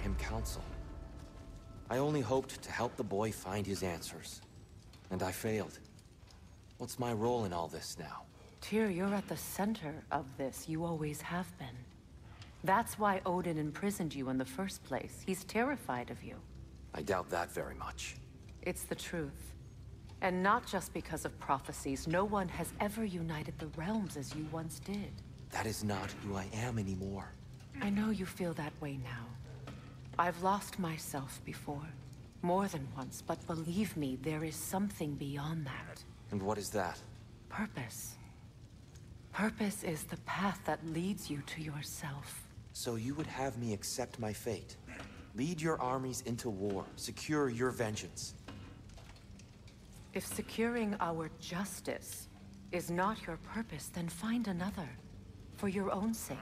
him counsel. I only hoped to help the boy find his answers. And I failed. What's my role in all this now? Tyr, you're at the center of this. You always have been. That's why Odin imprisoned you in the first place. He's terrified of you. I doubt that very much. It's the truth. And not just because of prophecies. No one has ever united the realms as you once did. That is not who I am anymore. I know you feel that way now. I've lost myself before. More than once, but believe me, there is something beyond that. And what is that? Purpose. Purpose is the path that leads you to yourself. So you would have me accept my fate? Lead your armies into war, secure your vengeance. If securing our justice is not your purpose, then find another. For your own sake.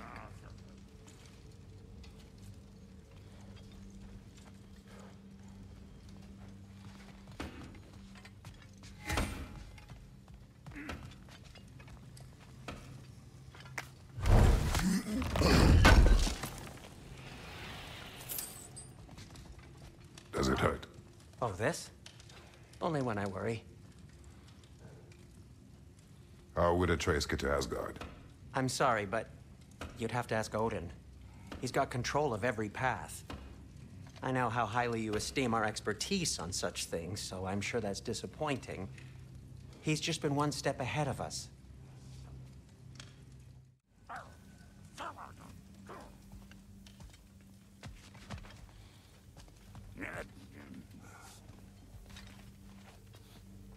Does it hurt? Oh, this? Only when I worry. How would Atreus get to Asgard? I'm sorry, but you'd have to ask Odin. He's got control of every path. I know how highly you esteem our expertise on such things, so I'm sure that's disappointing. He's just been one step ahead of us.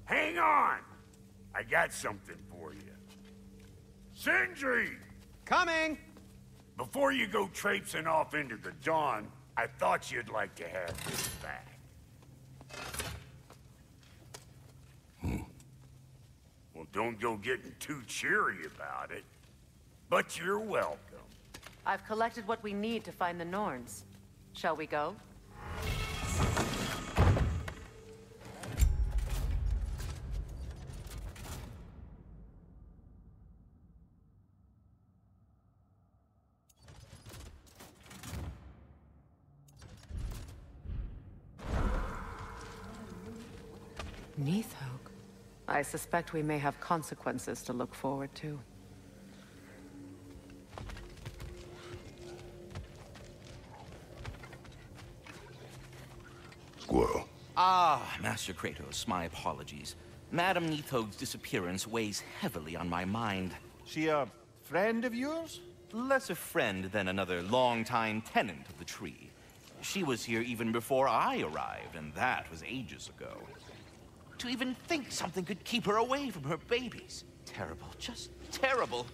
Hang on! I got something for you. Sindri! Coming! Before you go traipsing off into the dawn, I thought you'd like to have this back. Well, don't go getting too cheery about it. But you're welcome. I've collected what we need to find the Norns. Shall we go? Nithog. I suspect we may have consequences to look forward to. Squirrel. Ah, Master Kratos, my apologies. Madame Nithog's disappearance weighs heavily on my mind. She a friend of yours? Less a friend than another longtime tenant of the tree. She was here even before I arrived, and that was ages ago. To even think something could keep her away from her babies. Terrible, just terrible.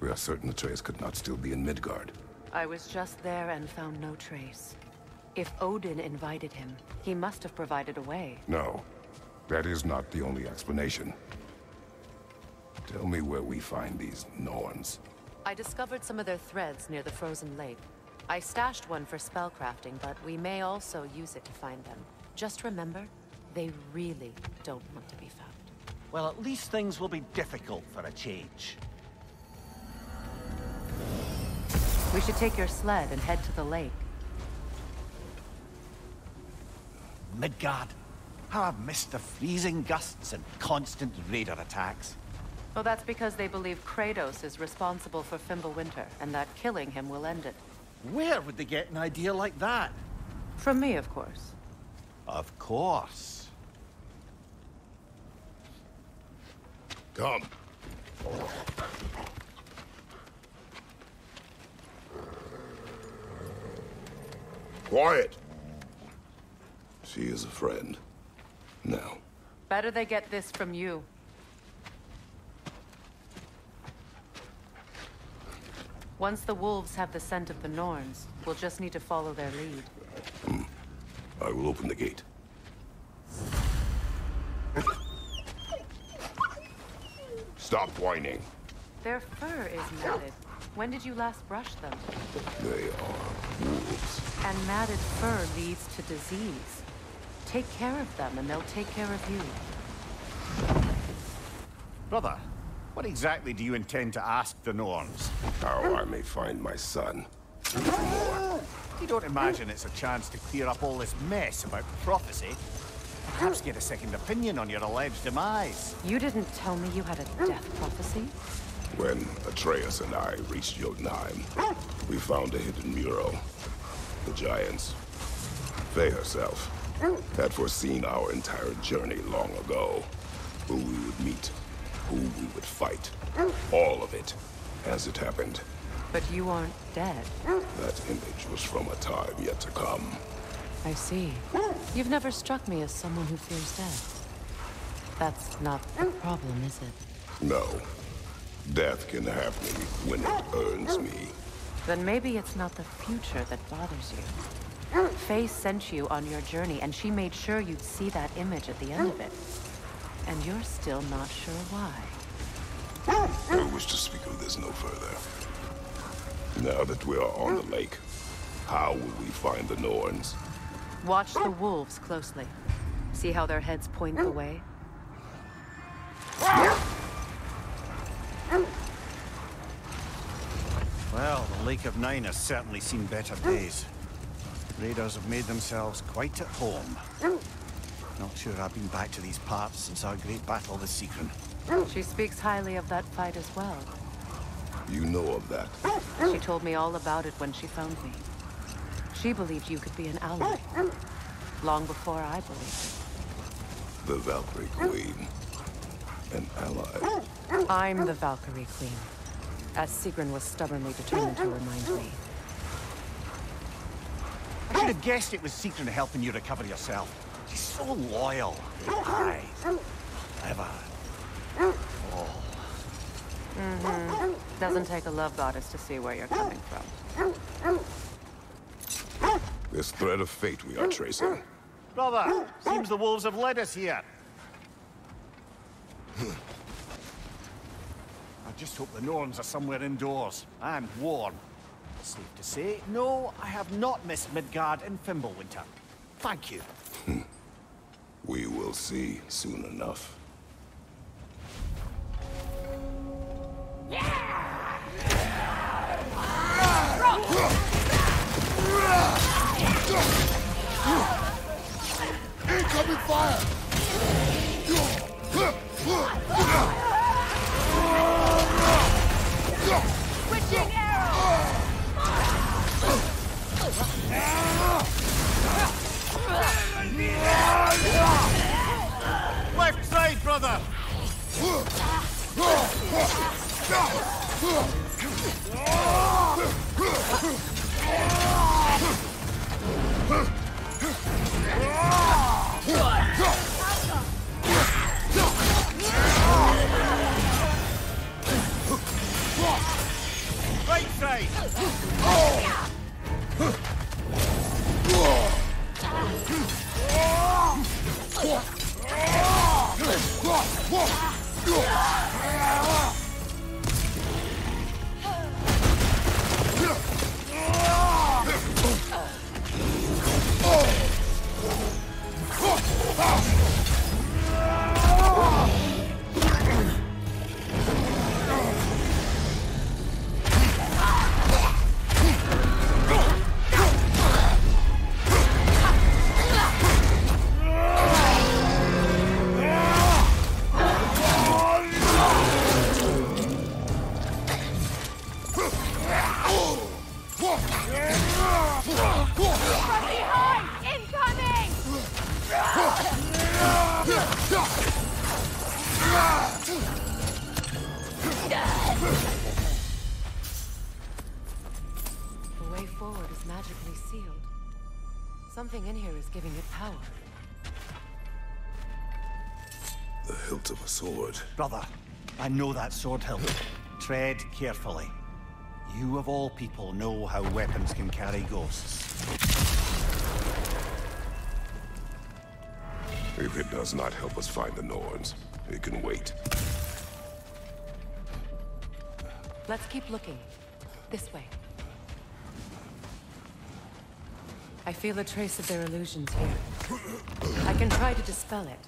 We are certain Atreus could not still be in Midgard. I was just there and found no trace. If Odin invited him, he must have provided a way. No, that is not the only explanation. Tell me where we find these Norns. I discovered some of their threads near the frozen lake. I stashed one for spellcrafting, but we may also use it to find them. Just remember, they really don't want to be found. Well, at least things will be difficult for a change. We should take your sled and head to the lake. Midgard. How I've missed the freezing gusts and constant raider attacks. Well, that's because they believe Kratos is responsible for Fimbulwinter, and that killing him will end it. Where would they get an idea like that? From me, of course. Of course. Come. Quiet! She is a friend. Now, Better they get this from you. Once the wolves have the scent of the Norns, we'll just need to follow their lead. I will open the gate. Stop whining. Their fur is matted. When did you last brush them? They are wolves. And matted fur leads to disease. Take care of them, and they'll take care of you. Brother, what exactly do you intend to ask the Norns? How I may find my son. More. You don't imagine it's a chance to clear up all this mess about prophecy? Perhaps get a second opinion on your alleged demise. You didn't tell me you had a death prophecy? When Atreus and I reached Jotunheim, we found a hidden mural. The Giants, Faye herself, had foreseen our entire journey long ago. Who we would meet, who we would fight. All of it, as it happened. But you aren't dead. That image was from a time yet to come. I see. You've never struck me as someone who fears death. That's not the problem, is it? No. Death can have me when it earns me. Then maybe it's not the future that bothers you. Faye sent you on your journey, and she made sure you'd see that image at the end of it. And you're still not sure why. I wish to speak of this no further. Now that we are on the lake, how will we find the Norns? Watch the wolves closely. See how their heads point the way? Well, the Lake of Nine has certainly seen better days. Raiders have made themselves quite at home. Not sure I've been back to these parts since our great battle with Secret. She speaks highly of that fight as well. You know of that? She told me all about it when she found me. She believed you could be an ally. Long before I believed it. The Valkyrie Queen. An ally. I'm the Valkyrie Queen, as Sigrun was stubbornly determined to remind me. I should have guessed it was Secret helping you recover yourself. She's so loyal. Eyes. Clever. Doesn't take a love goddess to see where you're coming from. This thread of fate we are tracing. Brother, seems the wolves have led us here. I just hope the Norns are somewhere indoors and warm. Safe to say, no, I have not missed Midgard and Fimbulwinter. Thank you. We will see soon enough. Incoming fire! Switching arrow! Left side, brother! Right side! The way forward is magically sealed. Something in here is giving it power. hilt of a sword. Brother, I know that sword hilt. Tread carefully. You of all people know how weapons can carry ghosts. If it does not help us find the Norns, it can wait. Let's keep looking. This way. I feel a trace of their illusions here. I can try to dispel it.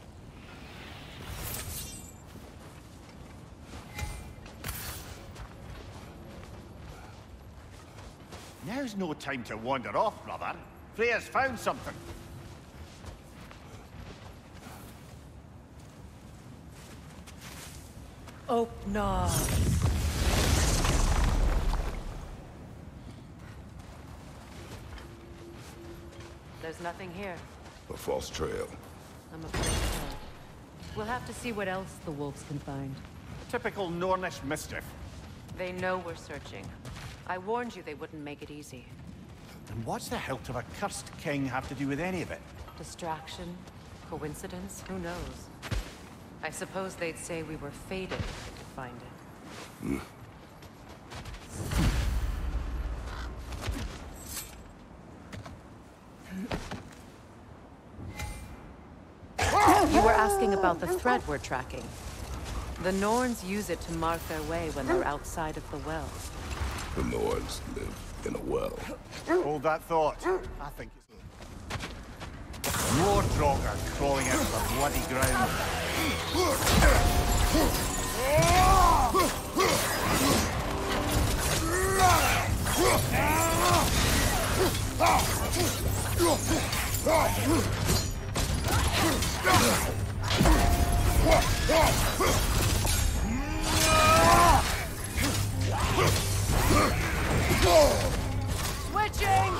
Now's no time to wander off, brother. Freya's found something. Oh, no. There's nothing here. A false trail. I'm afraid so. We'll have to see what else the wolves can find. Typical Nornish mischief. They know we're searching. I warned you they wouldn't make it easy. And what's the hilt of a cursed king have to do with any of it? Distraction? Coincidence? Who knows? I suppose they'd say we were fated to find it. You were asking about the thread we're tracking. The Norns use it to mark their way when they're outside of the well. The Norns live in a well. Hold that thought. I think it's... More Draugr crawling out of the bloody ground. Switching!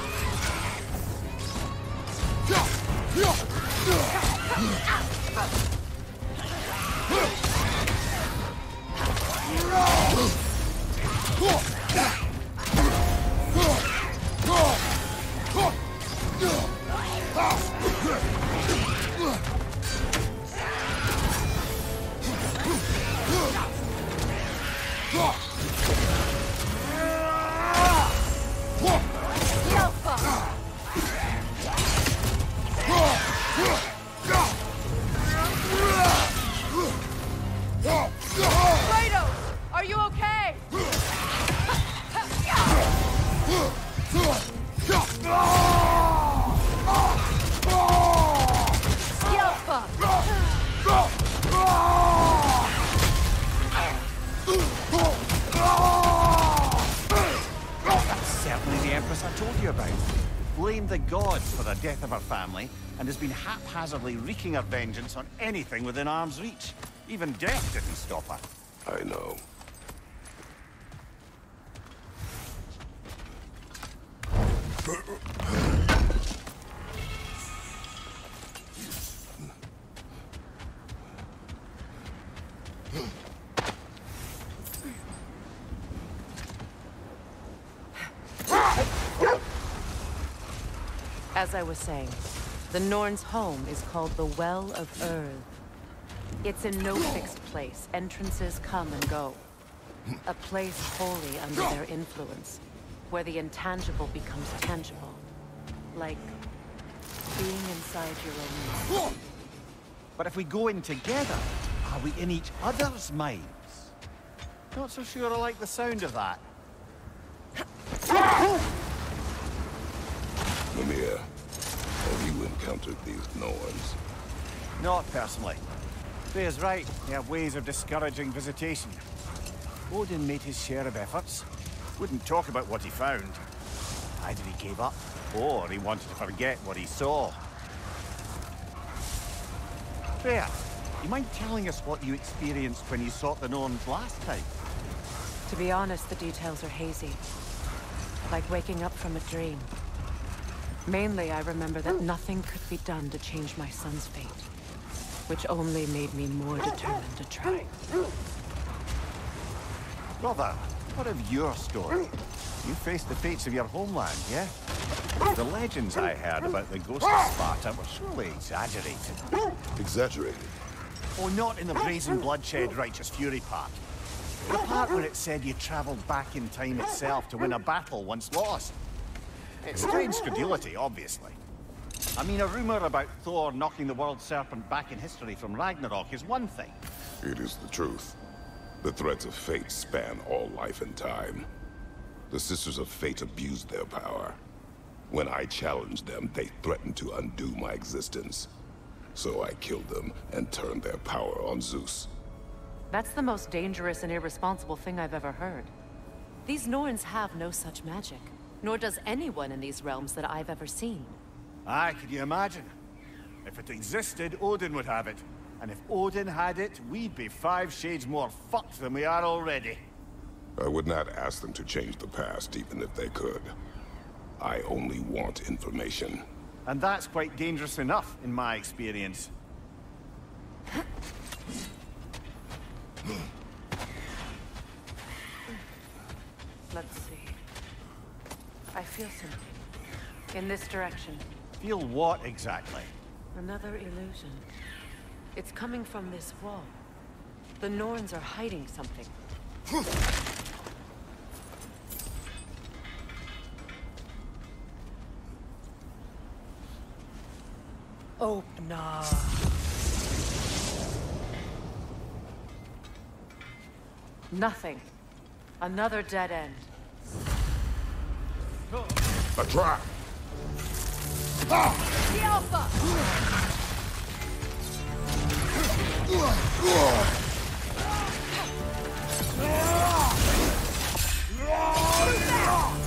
Are you okay? That's certainly the Empress I told you about. Blamed the gods for the death of her family, and has been haphazardly wreaking her vengeance on anything within arm's reach. Even death didn't stop her. I know. As I was saying, the Norn's home is called the Well of Earth. It's in no fixed place. Entrances come and go. A place wholly under their influence, where the intangible becomes tangible. Like being inside your own mind. But if we go in together, are we in each other's minds? Not so sure I like the sound of that. Mimir, have you encountered these Norns? Not personally. Freya's right. They have ways of discouraging visitation. Odin made his share of efforts. Wouldn't talk about what he found. Either he gave up, or he wanted to forget what he saw. Freya, you mind telling us what you experienced when you sought the Norns last time? To be honest, the details are hazy. Like waking up from a dream. Mainly, I remember that nothing could be done to change my son's fate. Which only made me more determined to try. Brother, what of your story? You faced the fates of your homeland, yeah? The legends I heard about the ghost of Sparta were surely exaggerated. Exaggerated? Oh, not in the brazen bloodshed righteous fury part. The part where it said you travelled back in time itself to win a battle once lost. It's strange credulity, obviously. I mean, a rumour about Thor knocking the world serpent back in history from Ragnarok is one thing. It is the truth. The threads of fate span all life and time. The Sisters of Fate abused their power. When I challenged them, they threatened to undo my existence. So I killed them and turned their power on Zeus. That's the most dangerous and irresponsible thing I've ever heard. These Norns have no such magic, nor does anyone in these realms that I've ever seen. Aye, can you imagine? If it existed, Odin would have it. And if Odin had it, we'd be 5 shades more fucked than we are already. I would not ask them to change the past, even if they could. I only want information. And that's quite dangerous enough, in my experience. Let's see. I feel something. In this direction. Feel what, exactly? Another illusion. It's coming from this wall. The Norns are hiding something. Open up. Nothing. Another dead end. A trap! The Alpha!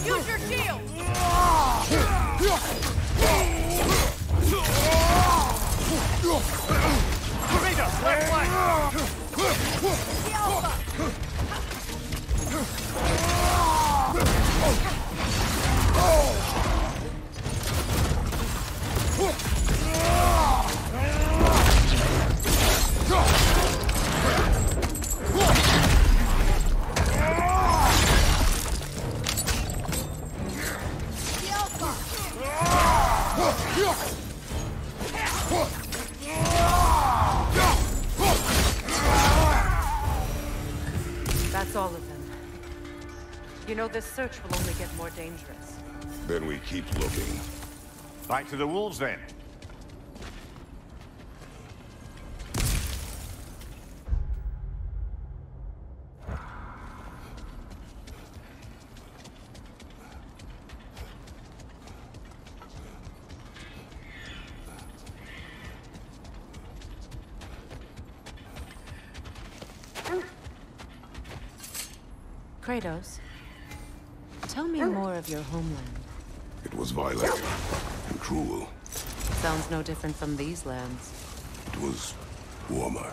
Use your shield! Raider, left flank! The Alpha! That's all of them. You know, this search will only get more dangerous. Then we keep looking. Back to the wolves, then. Kratos, tell me more of your homeland. It was violent and cruel. Sounds no different from these lands. It was warmer.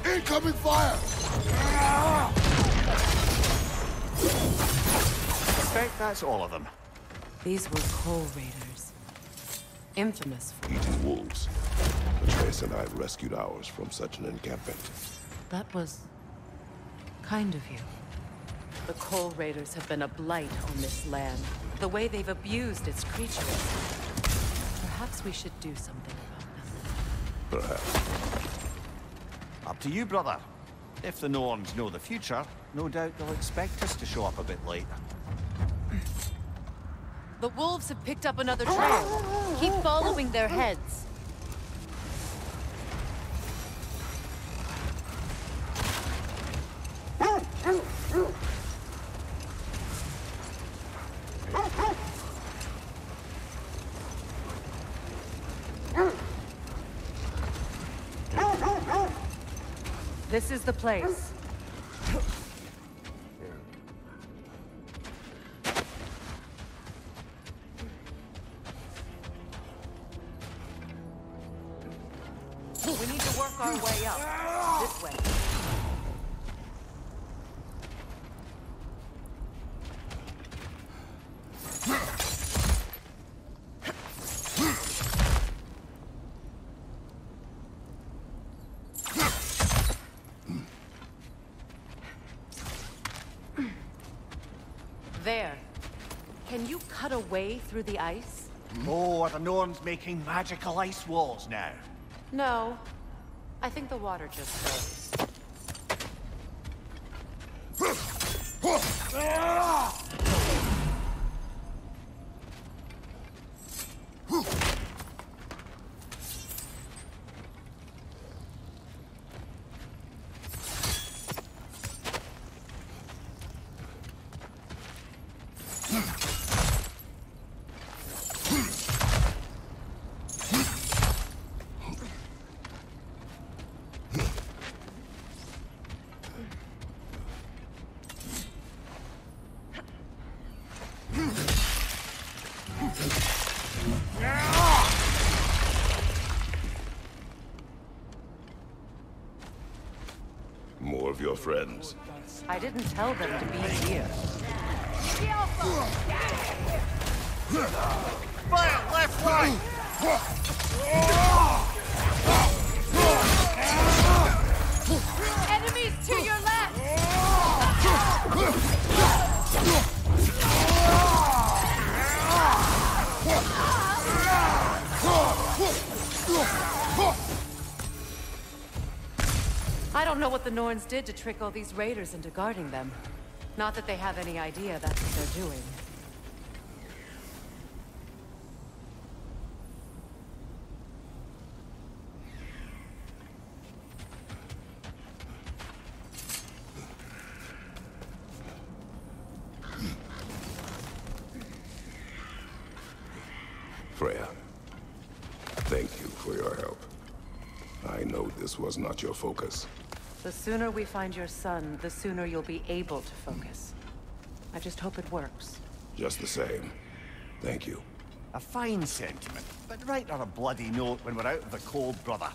Incoming fire! I think that's all of them. These were Coal Raiders. Infamous for... Eating wolves. Atreus and I rescued ours from such an encampment. That was... kind of you. The Coal Raiders have been a blight on this land. The way they've abused its creatures. Perhaps we should do something about them. Perhaps. Up to you, brother. If the Norns know the future, no doubt they'll expect us to show up a bit late. The wolves have picked up another trail. Keep following their heads. This is the place. We need to work our way up. This way. There. Can you cut a way through the ice? Oh, are the Norns making magical ice walls now? No. I think the water just froze. More of your friends. I didn't tell them to be here. Fire! Left, right! Enemies to your left! I don't know what the Norns did to trick all these raiders into guarding them. Not that they have any idea that's what they're doing. Freya, thank you for your help. I know this was not your focus. The sooner we find your son, the sooner you'll be able to focus. I just hope it works. Just the same, thank you. A fine sentiment, but write on a bloody note when we're out of the cold, brother.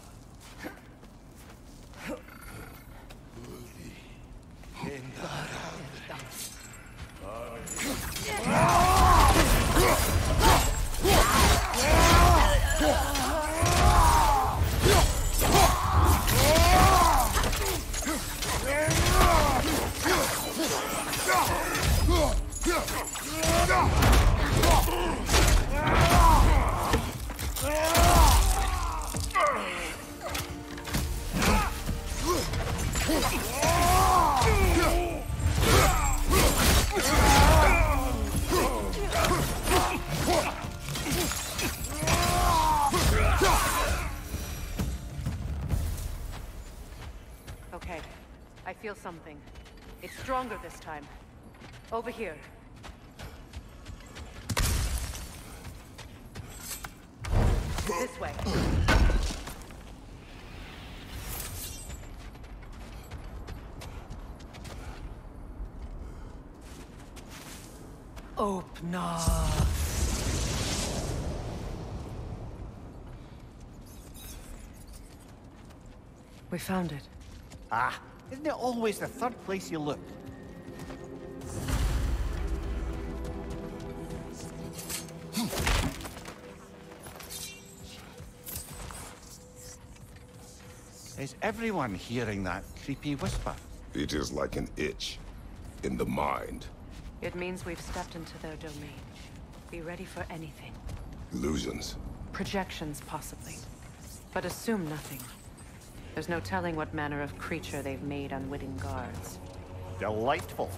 Okay, I feel something. It's stronger this time. Over here. This way. Open up. We found it. Ah, isn't it always the third place you look? Is everyone hearing that creepy whisper? It is like an itch in the mind. It means we've stepped into their domain. Be ready for anything. Illusions. Projections, possibly. But assume nothing. There's no telling what manner of creature they've made unwitting guards. Delightful.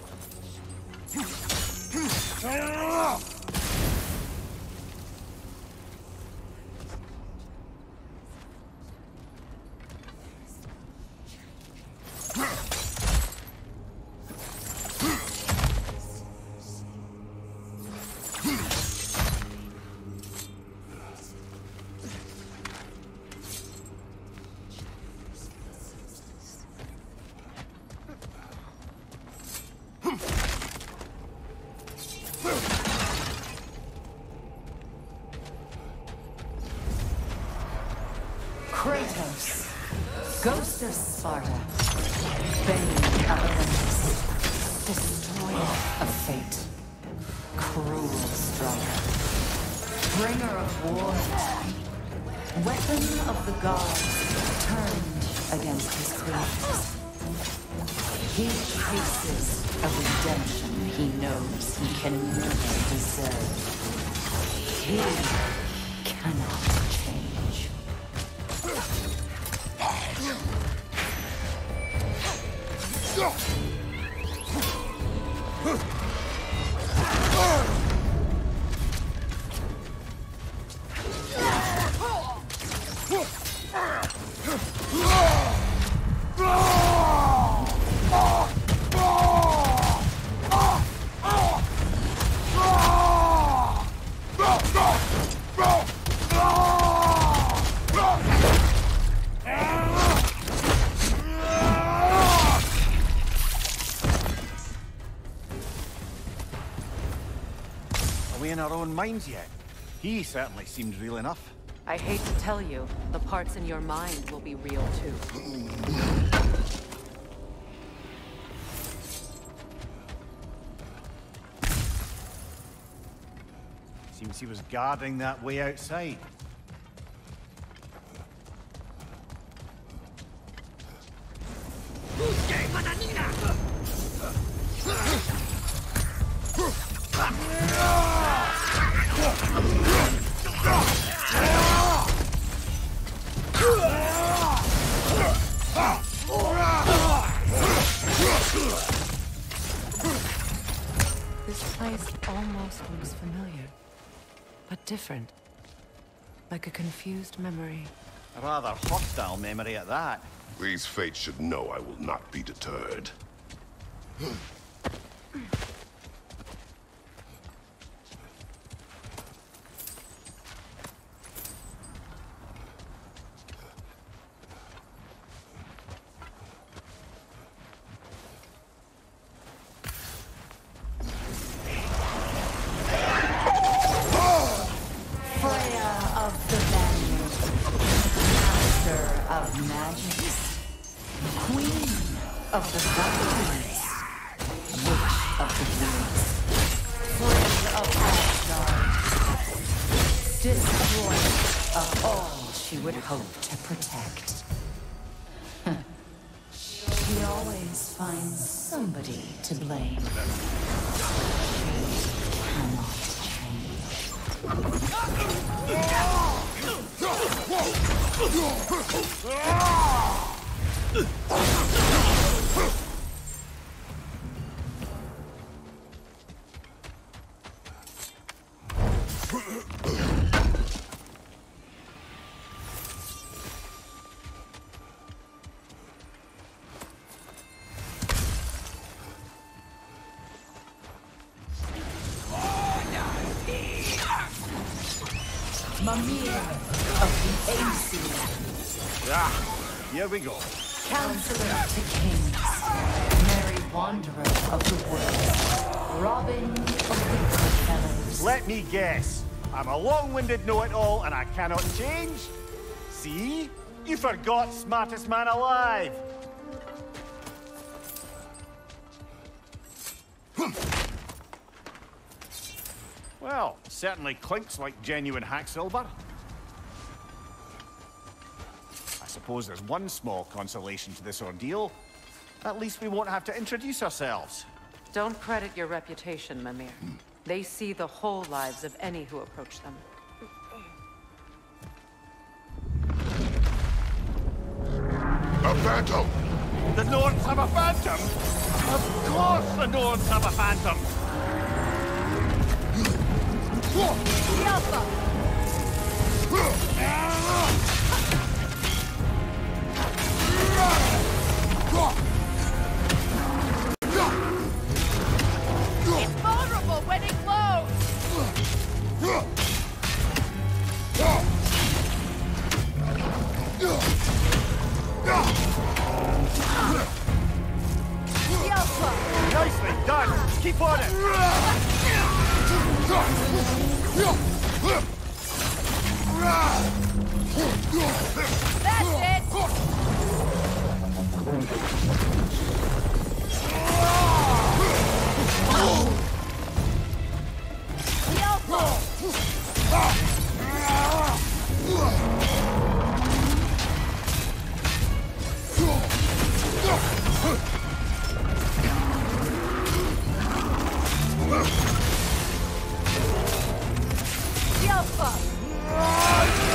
Kratos, Ghost of Sparta, Bane of Olympus, Destroyer of Fate, Cruel Striker, Bringer of War, Weapon of the Gods, turned against his creators. He chases a redemption he knows he can never deserve. He cannot change. Are we in our own minds yet? He certainly seemed real enough. I hate to tell you, the parts in your mind will be real too. Seems he was guarding that way outside. This place almost looks familiar, but different. Like a confused memory. A rather hostile memory at that. These fates should know I will not be deterred. Of the Valkyries, Witch of the Woods, Friend of Asgard, Destroyer of all she would hope to protect. She always finds somebody to blame. She cannot Mimir of the Aesir. Ah, here we go. Counselor to kings, merry wanderer of the woods, Robin of the Goodfellows. Let me guess. I'm a long-winded know-it-all and I cannot change? See? You forgot smartest man alive. Well, certainly clinks like genuine hack silver. A suppose there's one small consolation to this ordeal. At least we won't have to introduce ourselves. Don't credit your reputation, Mimir. They see the whole lives of any who approach them. A phantom! The Norns have a phantom! Of course the Norns have a phantom! It's vulnerable when it glows! Nicely done! Keep on it! That's it!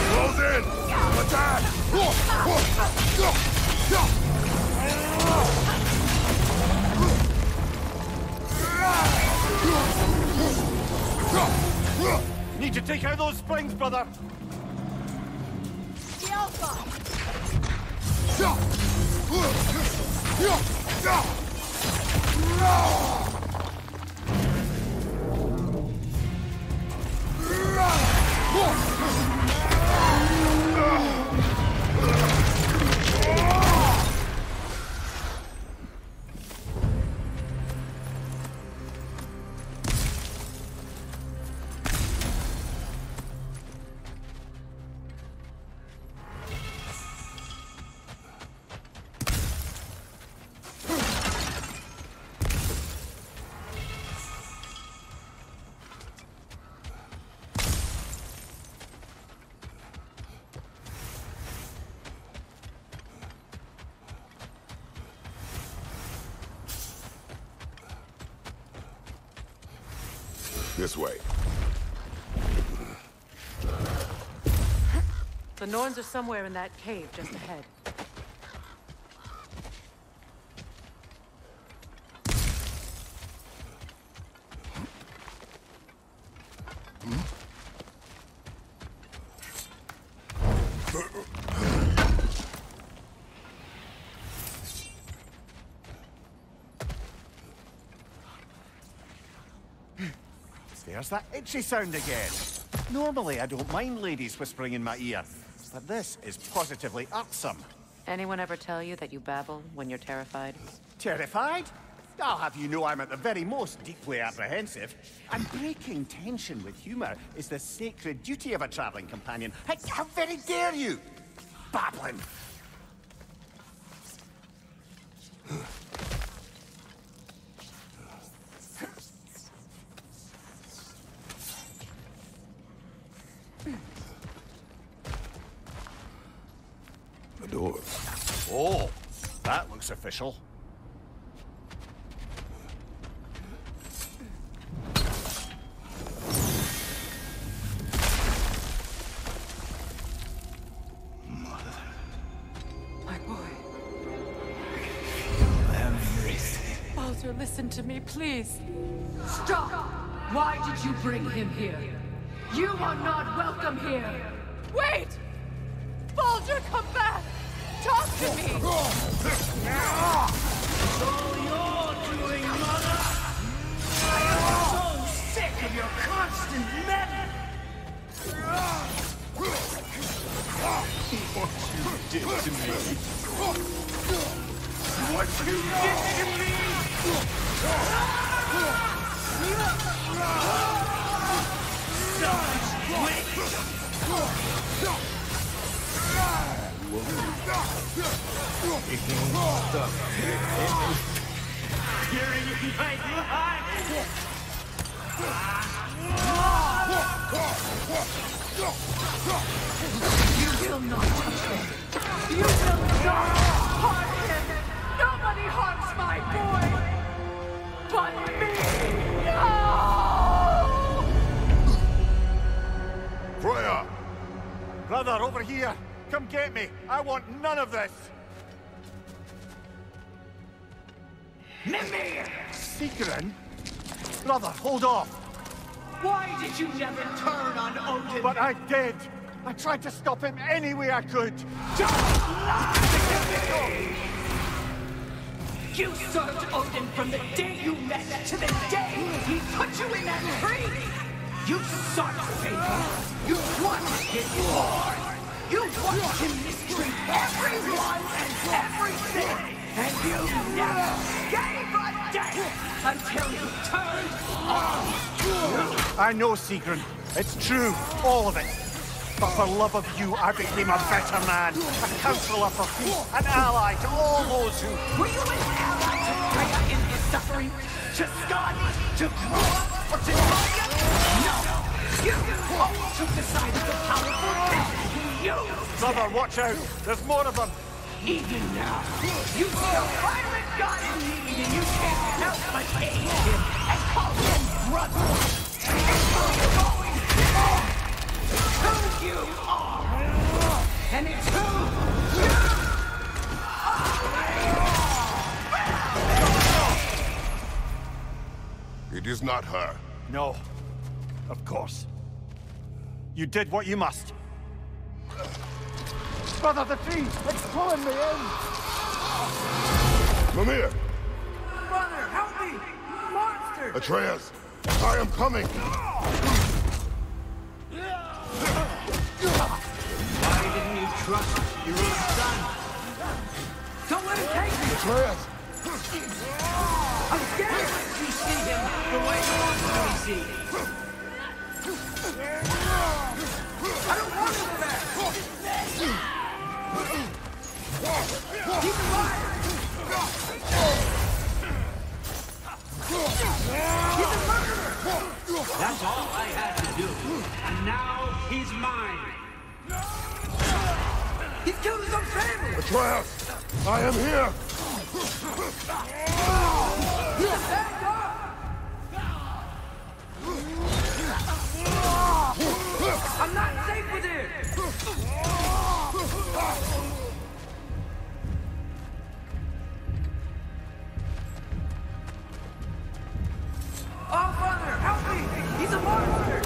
Close in! Attack! Need to take out those springs, brother! This way. The Norns are somewhere in that cave just ahead. There's that itchy sound again. Normally, I don't mind ladies whispering in my ear, but this is positively irksome. Anyone ever tell you that you babble when you're terrified? Terrified? I'll have you know I'm at the very most deeply apprehensive. And breaking tension with humor is the sacred duty of a traveling companion. How very dare you! Babbling! The door. Oh, that looks official. My boy. Baldur, listen to me, please. Stop! Why did you bring him here? You are not welcome here! Wait! Baldur, come back! Talk to me! It's all you're doing, Mother! I am so sick of your constant meddling! What you did to me! What you did to me! Such waste! Hearing my blood! You will not touch me! You will not harm him! Nobody harms my boy! But me! No! Freya! Brother, over here! Come get me! I want none of this! Mimir! Secret? Brother, hold off! Why did you never turn on Odin? But I did! I tried to stop him any way I could! Don't lie to me! You served Odin from the day you met to the day he put you in that tree! You sought favor! You wanted his war! You watched him mistreat everyone and everything! And you never gave a damn until you turned on you! I know, Sigrun. It's true, all of it. But for love of you, I became a better man. A counselor for peace, an ally to all those who... Were you an ally to Freya in his suffering? To Skadi? To Groa? Or to Maya? No! You always took the side of the powerful men who used Brother, watch out! There's more of them! Even now, you see a violent god in need and you can't help but aid him and call him brother. It's who you're going for. It's who you are. And it's who you It is not her. No. Of course. You did what you must. Brother, the tree! It's pulling me in! Mimir! Brother, help me! Monster! Atreus! I am coming! Why didn't you trust your own son? Don't let him take me! Atreus! I'm scared when you see him the way you want to be seen. I don't want him back! He's alive! He's a murderer! That's all I had to do. And now he's mine. He's killed his own family! Atreus! I am here! He's a bad guy! I'm not safe with him! Oh, Father, help me! He's a monster!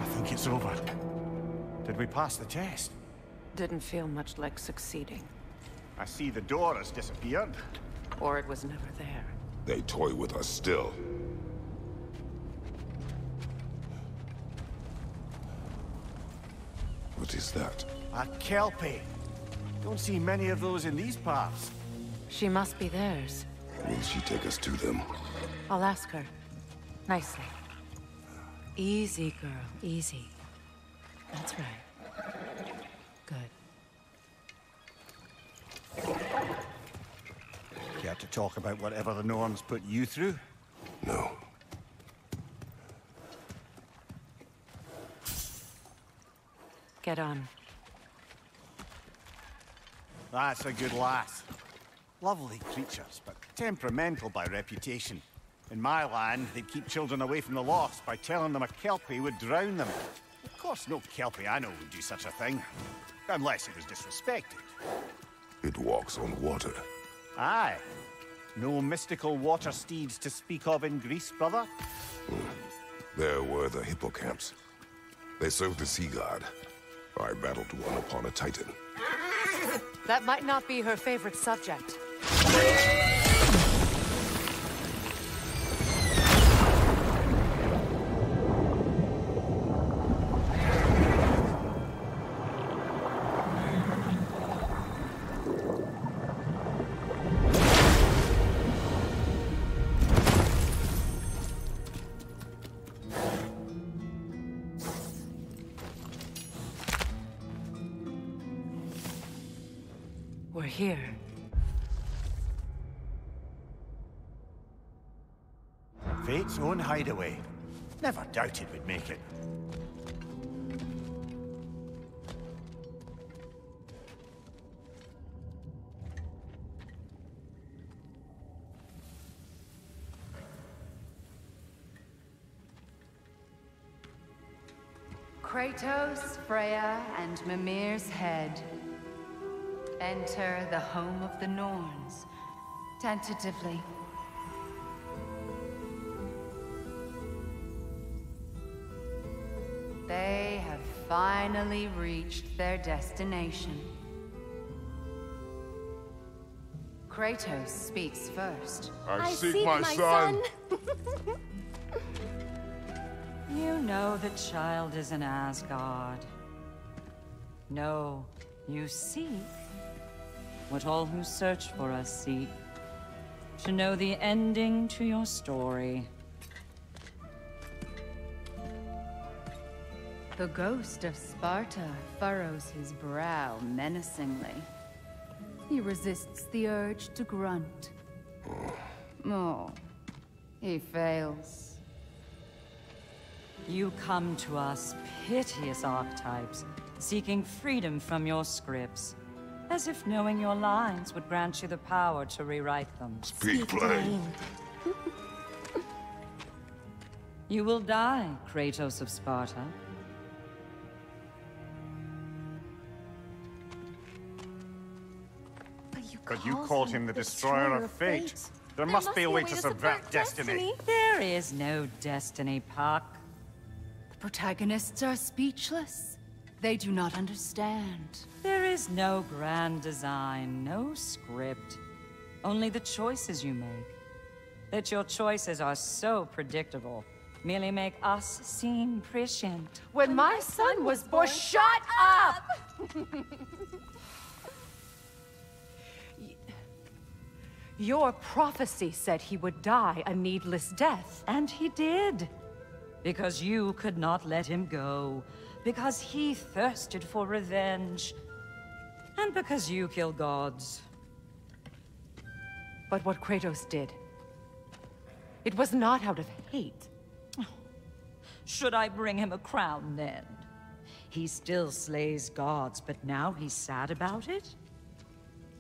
I think it's over. Did we pass the test? Didn't feel much like succeeding. I see the door has disappeared. Or it was never there. They toy with us still. What is that? A Kelpie. Don't see many of those in these parts. She must be theirs. Will she take us to them? I'll ask her. Nicely. Easy, girl. Easy. That's right. Good. Care to talk about whatever the Norns put you through? No. Get on. That's a good lass. Lovely creatures, but temperamental by reputation. In my land, they'd keep children away from the lost by telling them a Kelpie would drown them. Of course, no Kelpie I know would do such a thing. Unless it was disrespected. It walks on water. Aye. No mystical water steeds to speak of in Greece, brother? There were the hippocamps. They served the sea god. I battled one upon a titan. That might not be her favorite subject. We're here. Fate's own hideaway. Never doubted we'd make it. Kratos, Freya, and Mimir's head. Enter the home of the Norns, tentatively. They have finally reached their destination. Kratos speaks first. I seek my son. You know the child is in Asgard. No, you seek what all who search for us seek. To know the ending to your story. The ghost of Sparta furrows his brow menacingly. He resists the urge to grunt. Oh, he fails. You come to us, piteous archetypes, seeking freedom from your scripts. As if knowing your lines would grant you the power to rewrite them. Speak plain. You will die, Kratos of Sparta. But you called him the Destroyer of Fate. There must be a way to subvert destiny. There is no destiny, Puck. The protagonists are speechless. They do not understand. There is no grand design, no script. Only the choices you make. That your choices are so predictable merely make us seem prescient. When my son was born, shut up! Your prophecy said he would die a needless death. And he did. Because you could not let him go. Because he thirsted for revenge. And because you kill gods. But what Kratos did, it was not out of hate. Should I bring him a crown then? He still slays gods, but now he's sad about it?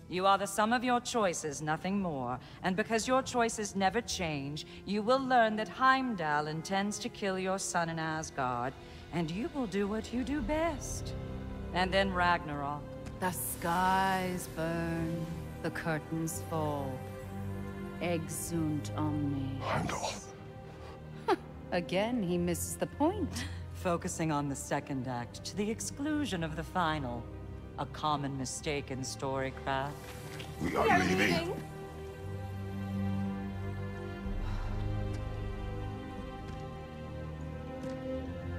You are the sum of your choices, nothing more. And because your choices never change, you will learn that Heimdall intends to kill your son in Asgard, and you will do what you do best. And then Ragnarok. The skies burn, the curtains fall. Exunt omnes. Heimdall. Again, he misses the point. Focusing on the second act to the exclusion of the final. A common mistake in storycraft. We are leaving.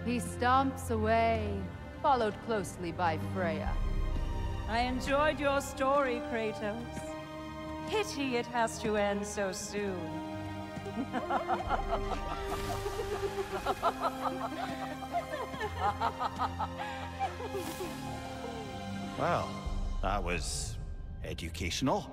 He stomps away, followed closely by Freya. I enjoyed your story, Kratos. Pity it has to end so soon. Well, that was educational.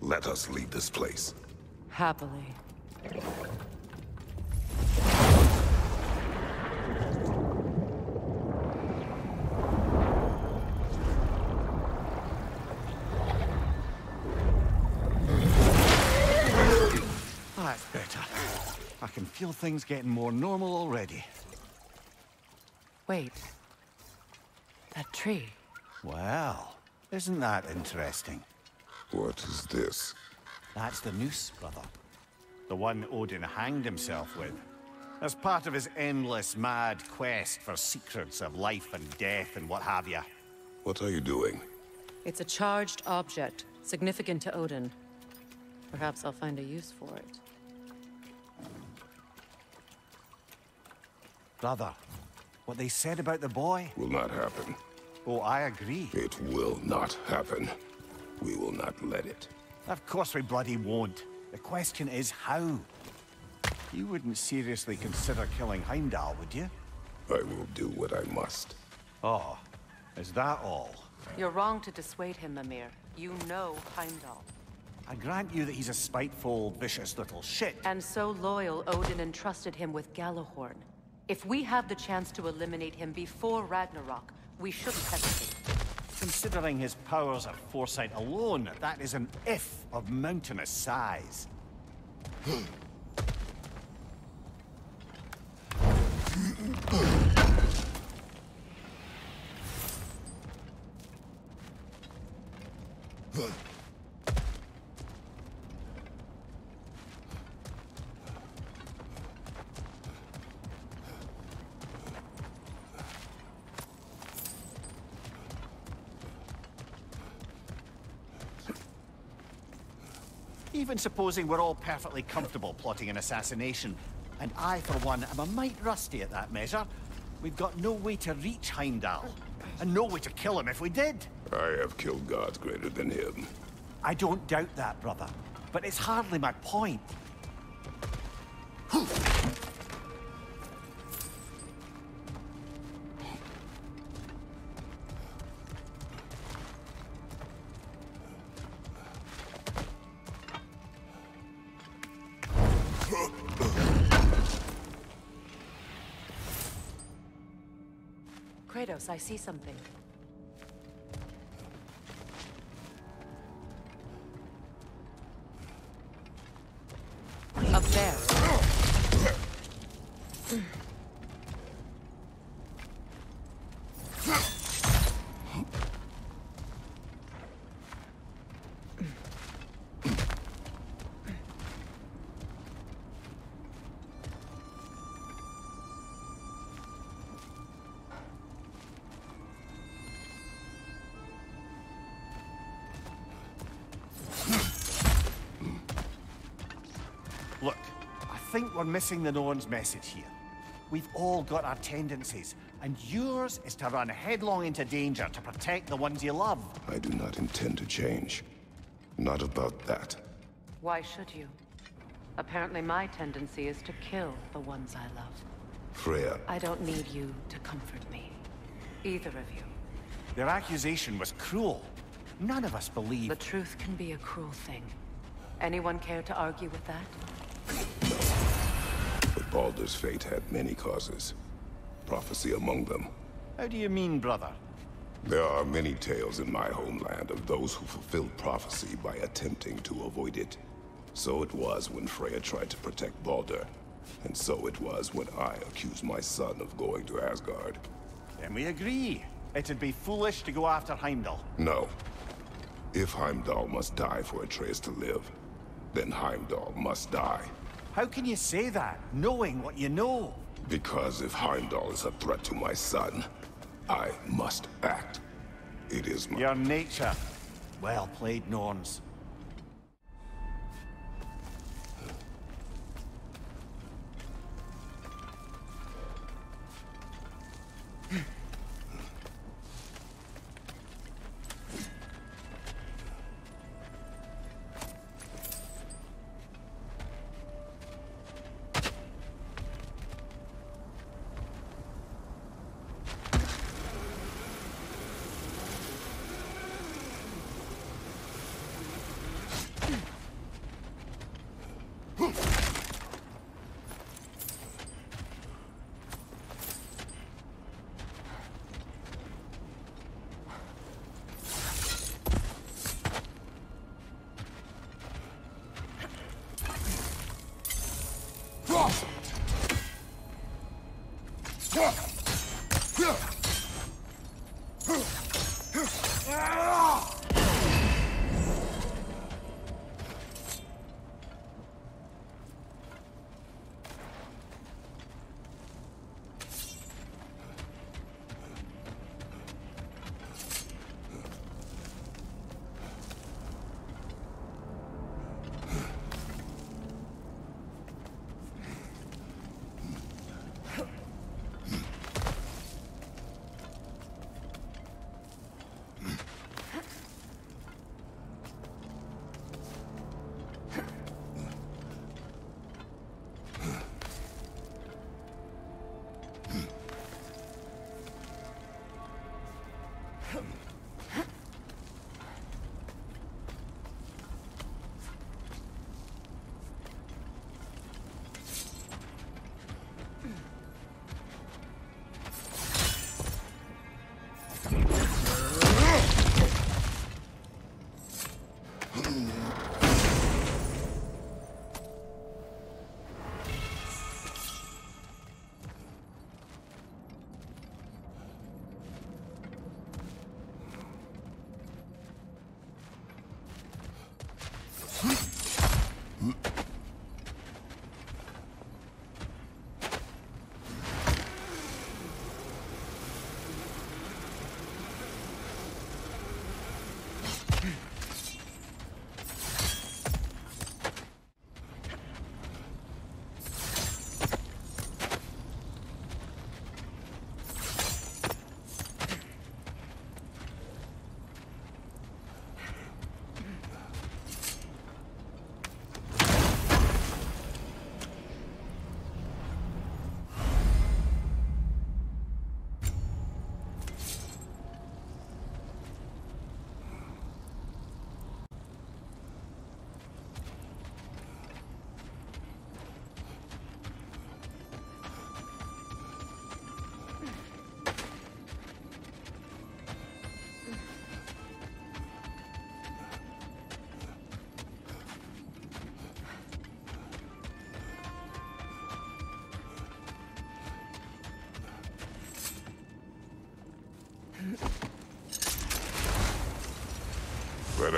Let us leave this place. Happily. That's better. I can feel things getting more normal already. Wait. That tree. Well, isn't that interesting? What is this? That's the noose, brother. The one Odin hanged himself with. As part of his endless, mad quest for secrets of life and death and what have you. What are you doing? It's a charged object, significant to Odin. Perhaps I'll find a use for it. Brother, what they said about the boy? Will not happen. Oh, I agree. It will not happen. We will not let it. Of course we bloody won't. The question is how. You wouldn't seriously consider killing Heimdall, would you? I will do what I must. Oh, is that all? You're wrong to dissuade him, Mimir. You know Heimdall. I grant you that he's a spiteful, vicious little shit. And so loyal, Odin entrusted him with Gjallarhorn. If we have the chance to eliminate him before Ragnarok, we shouldn't hesitate. Considering his powers of foresight alone, that is an if of mountainous size. Even supposing we're all perfectly comfortable plotting an assassination, and I, for one, am a mite rusty at that measure, we've got no way to reach Heimdall, and no way to kill him if we did. I have killed gods greater than him. I don't doubt that, brother, but it's hardly my point. Kratos, I see something. Up there. Look, I think we're missing the Norn's message here. We've all got our tendencies, and yours is to run headlong into danger to protect the ones you love. I do not intend to change. Not about that. Why should you? Apparently my tendency is to kill the ones I love. Freya, I don't need you to comfort me. Either of you. Their accusation was cruel. None of us believe... The truth can be a cruel thing. Anyone care to argue with that? but Baldur's fate had many causes. Prophecy among them. How do you mean, brother? There are many tales in my homeland of those who fulfilled prophecy by attempting to avoid it. So it was when Freya tried to protect Baldur. And so it was when I accused my son of going to Asgard. Then we agree. It'd be foolish to go after Heimdall. No. If Heimdall must die for Atreus to live, then Heimdall must die. How can you say that, knowing what you know? Because if Heimdall is a threat to my son, I must act. It is my... Your nature. Well played, Norns.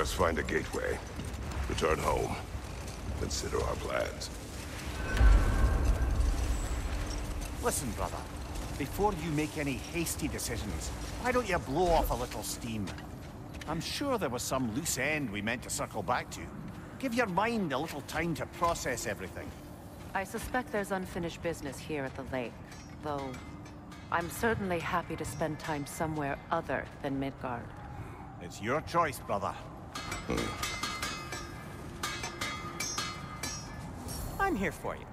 us find a gateway, return home, consider our plans. Listen, brother. Before you make any hasty decisions, why don't you blow off a little steam? I'm sure there was some loose end we meant to circle back to. Give your mind a little time to process everything. I suspect there's unfinished business here at the lake, though I'm certainly happy to spend time somewhere other than Midgard. It's your choice, brother. I'm here for you.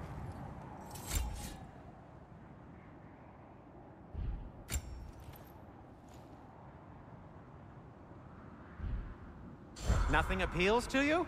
Nothing appeals to you?